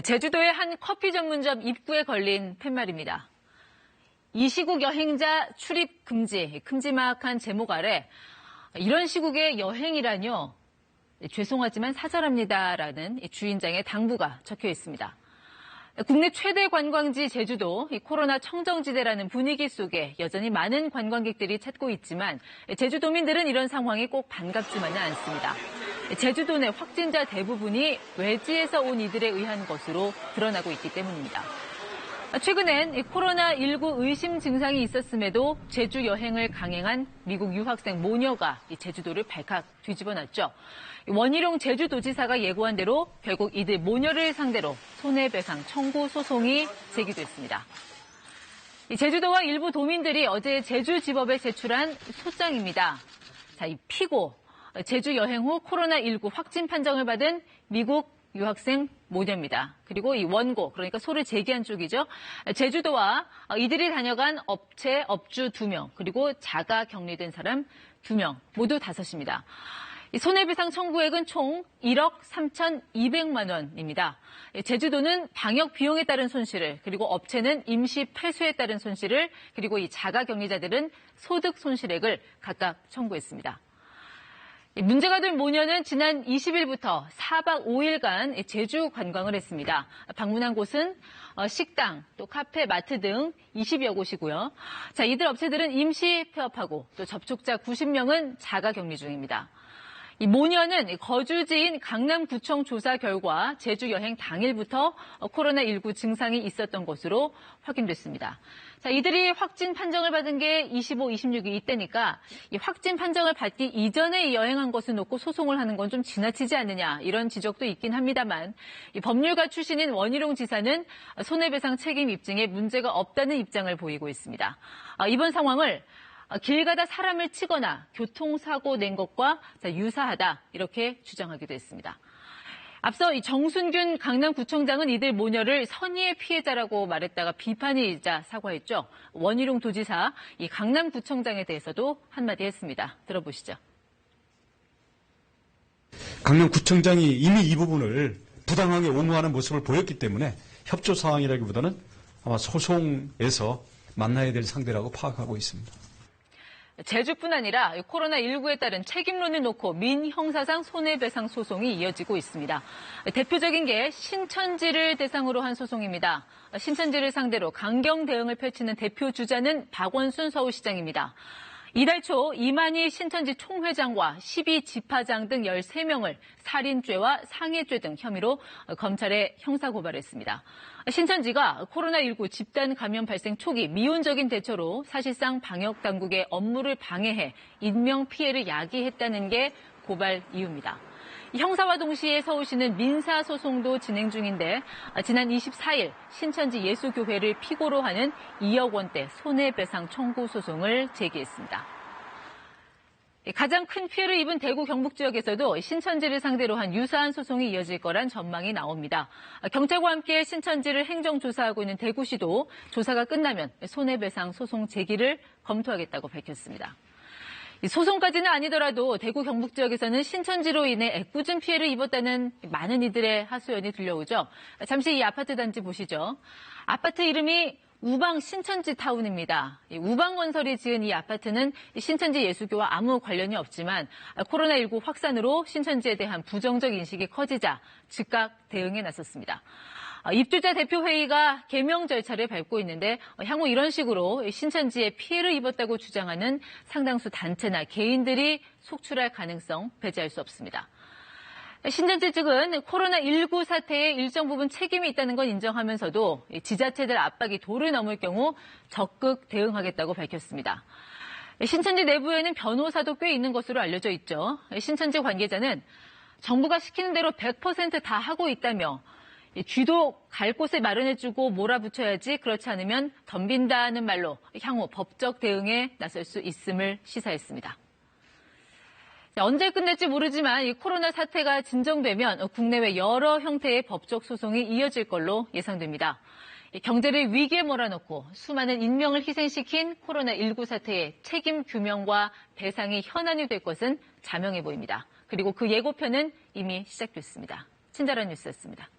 제주도의 한 커피 전문점 입구에 걸린 팻말입니다. 이 시국 여행자 출입 금지, 큼지막한 제목 아래 이런 시국의 여행이라뇨? 죄송하지만 사절합니다라는 주인장의 당부가 적혀 있습니다. 국내 최대 관광지 제주도, 코로나 청정지대라는 분위기 속에 여전히 많은 관광객들이 찾고 있지만 제주도민들은 이런 상황이 꼭 반갑지만은 않습니다. 제주도 내 확진자 대부분이 외지에서 온 이들에 의한 것으로 드러나고 있기 때문입니다. 최근엔 코로나19 의심 증상이 있었음에도 제주 여행을 강행한 미국 유학생 모녀가 제주도를 발칵 뒤집어놨죠. 원희룡 제주도지사가 예고한 대로 결국 이들 모녀를 상대로 손해배상 청구 소송이 제기됐습니다. 제주도와 일부 도민들이 어제 제주지법에 제출한 소장입니다. 자, 이 피고, 제주 여행 후 코로나19 확진 판정을 받은 미국 유학생 모녀입니다. 그리고 이 원고, 그러니까 소를 제기한 쪽이죠. 제주도와 이들이 다녀간 업체, 업주 2명, 그리고 자가 격리된 사람 2명, 모두 5입니다. 손해배상 청구액은 총 1억 3,200만 원입니다. 제주도는 방역 비용에 따른 손실을, 그리고 업체는 임시 폐쇄에 따른 손실을, 그리고 이 자가 격리자들은 소득 손실액을 각각 청구했습니다. 문제가 된 모녀는 지난 20일부터 4박 5일간 제주 관광을 했습니다. 방문한 곳은 식당, 또 카페, 마트 등 20여 곳이고요. 자, 이들 업체들은 임시 폐업하고 또 접촉자 90명은 자가 격리 중입니다. 이 모녀는 거주지인 강남구청 조사 결과 제주 여행 당일부터 코로나19 증상이 있었던 것으로 확인됐습니다. 자, 이들이 확진 판정을 받은 게 25, 26일 이때니까 이 확진 판정을 받기 이전에 여행한 것을 놓고 소송을 하는 건 좀 지나치지 않느냐, 이런 지적도 있긴 합니다만 이 법률가 출신인 원희룡 지사는 손해배상 책임 입증에 문제가 없다는 입장을 보이고 있습니다. 이번 상황을 길 가다 사람을 치거나 교통사고 낸 것과 유사하다, 이렇게 주장하기도 했습니다. 앞서 이 정순균 강남구청장은 이들 모녀를 선의의 피해자라고 말했다가 비판이자 사과했죠. 원희룡 도지사, 이 강남구청장에 대해서도 한마디 했습니다. 들어보시죠. 강남구청장이 이미 이 부분을 부당하게 옹호하는 모습을 보였기 때문에 협조 사항이라기보다는 아마 소송에서 만나야 될 상대라고 파악하고 있습니다. 제주뿐 아니라 코로나19에 따른 책임론을 놓고 민형사상 손해배상 소송이 이어지고 있습니다. 대표적인 게 신천지를 대상으로 한 소송입니다. 신천지를 상대로 강경 대응을 펼치는 대표 주자는 박원순 서울시장입니다. 이달 초 이만희 신천지 총회장과 12지파장 등 13명을 살인죄와 상해죄 등 혐의로 검찰에 형사고발했습니다. 신천지가 코로나19 집단 감염 발생 초기 미온적인 대처로 사실상 방역당국의 업무를 방해해 인명피해를 야기했다는 게 고발 이유입니다. 형사와 동시에 서울시는 민사소송도 진행 중인데 지난 24일 신천지 예수교회를 피고로 하는 2억 원대 손해배상 청구 소송을 제기했습니다. 가장 큰 피해를 입은 대구 경북 지역에서도 신천지를 상대로 한 유사한 소송이 이어질 거란 전망이 나옵니다. 경찰과 함께 신천지를 행정조사하고 있는 대구시도 조사가 끝나면 손해배상 소송 제기를 검토하겠다고 밝혔습니다. 소송까지는 아니더라도 대구 경북 지역에서는 신천지로 인해 애꿎은 피해를 입었다는 많은 이들의 하소연이 들려오죠. 잠시 이 아파트 단지 보시죠. 아파트 이름이 우방 신천지 타운입니다. 우방건설이 지은 이 아파트는 신천지 예수교와 아무 관련이 없지만 코로나19 확산으로 신천지에 대한 부정적 인식이 커지자 즉각 대응에 나섰습니다. 입주자 대표회의가 개명 절차를 밟고 있는데 향후 이런 식으로 신천지에 피해를 입었다고 주장하는 상당수 단체나 개인들이 속출할 가능성 배제할 수 없습니다. 신천지 측은 코로나19 사태에 일정 부분 책임이 있다는 건 인정하면서도 지자체들 압박이 도를 넘을 경우 적극 대응하겠다고 밝혔습니다. 신천지 내부에는 변호사도 꽤 있는 것으로 알려져 있죠. 신천지 관계자는 정부가 시키는 대로 100% 다 하고 있다며 쥐도 갈 곳을 마련해주고 몰아붙여야지, 그렇지 않으면 덤빈다는 말로 향후 법적 대응에 나설 수 있음을 시사했습니다. 언제 끝날지 모르지만 이 코로나 사태가 진정되면 국내외 여러 형태의 법적 소송이 이어질 걸로 예상됩니다. 경제를 위기에 몰아넣고 수많은 인명을 희생시킨 코로나19 사태의 책임 규명과 배상이 현안이 될 것은 자명해 보입니다. 그리고 그 예고편은 이미 시작됐습니다. 친절한 뉴스였습니다.